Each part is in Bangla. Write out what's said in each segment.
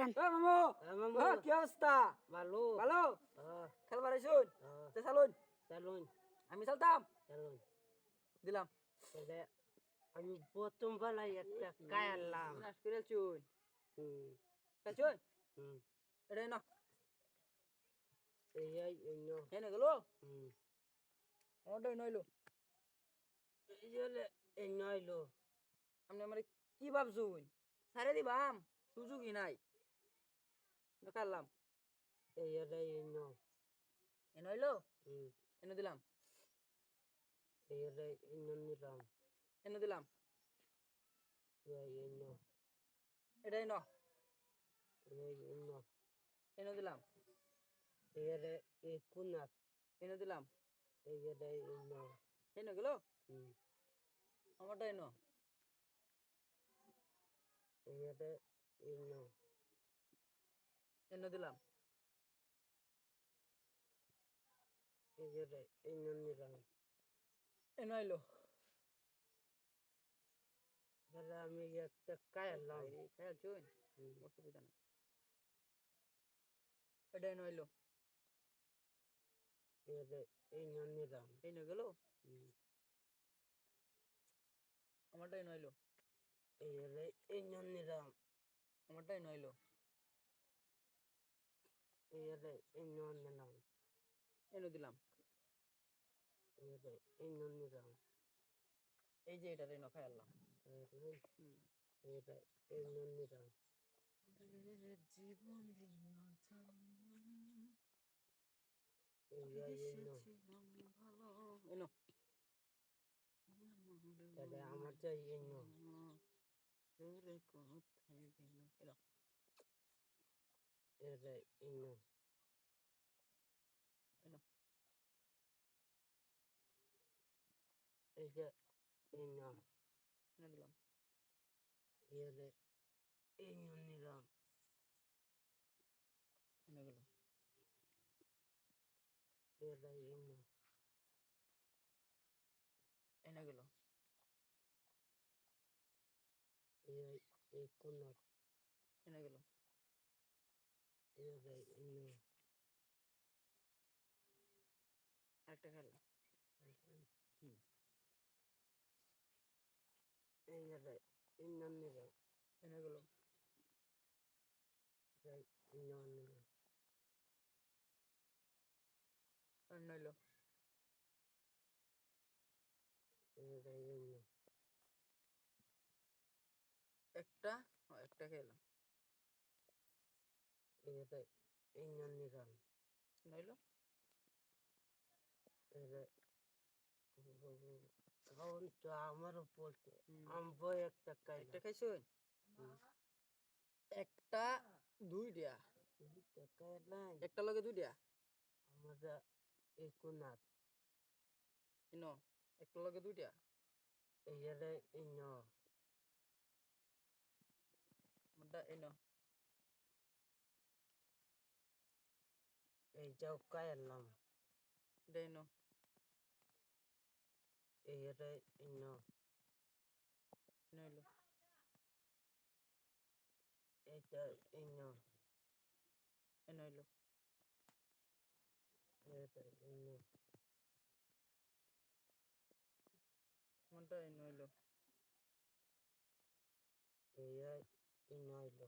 দেন মামু মামু কি অবস্থা? ভালো ভালো হ্যাঁ খেলবার আইসুন চালুন চলুন আমি চালতাম চলুন দিলাম তাহলে আমি প্রথম বেলায় একটা কায়ালাম নাশ করে চুন হুম চুন হুম এটা না এই নো এনে গেল হুম ওটাই নইলো এই হলে এই নইলো আপনি আমার কি ভাবছুন সারে দিবাম সুযোগই নাই কাটলাম এই হলে এই নো এ নইলো হুম এনে দিলাম এই হলে এই নো নিলাম এনে দিলাম এই নো এটাই ন এই নো এনে দিলাম এই হলে এই কুনাত এনে দিলাম এই হলে এই নো এনে গেল হুম আমারটাই ন এই হলে এই নো এনে দিলাম এই হলে এই নো নিলাম এনে আইলো তাহলে আমি একটা কায়ালাম খেয়াল চুন হুম অসুবিধা না এটাই নইলো এই হলে এই নো নিলাম এই ন গেল হুম আমারটাই নইলো এই হলে এই নো নিলাম আমারটাই নইলো এই হলে এই নো নিলাম এনে দিলাম এই হলে এই নো নিলাম এই যে এটা রেনো খাইলাম এই হলে এই নো নিলাম জীবন এই নো ভালো এনো তাহলে আমার চাই এই নো তোরে কোথায় গেল এনো এই হলে এই নো এনো এই যে এই নো এনে দিলাম এই হলে এই নো নিলাম এনে গেল এই হলে এই নো এনে গেল এই কুনাত এনে গেল এই হলে এই নো একটা খেললাম হুম এই হলে এই নো নিলাম এনে গেল এই নো নিলাম আর নইলো এই হলে এই নো একটা একটা খেলাম এই হলে এই নো নিলাম নইলো এই হলে কারণ তো আমারও পড়তে হুম। আমবো একটা একটা কাইলা খাইছুন একটা দুইটা কাইলাই একটা লগে দুইটা আমরা এই কুনাত ইনো একটা লগে দুইটা এই হলে এই নো আমারটা ইনো এই যাও কাইলাম এটা ইনো এই হলে এই নো ইনো হইলো এইটা এই নো ইনো হইলো এইটা এই নো আমারটা ইনো হইলো এই এই নো হইলো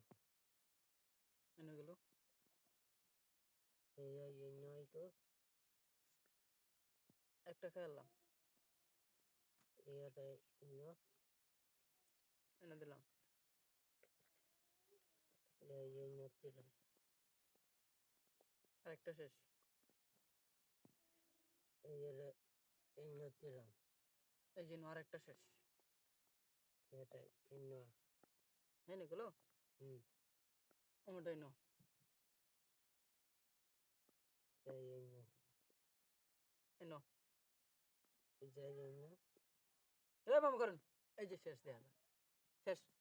ইনো গেল এই নো হইলো একটা খেললাম এই হলে এই নো এনে দিলাম এই নো দিলাম আর একটা শেষ এই হলে এই নো দিলাম এই যে আর একটা শেষ এটা এই নো এনে গেল হুম আমারটা ইনো এই নো ইনো এই যে এই নো এ মামা করেন এই যে শেষ দেখা শেষ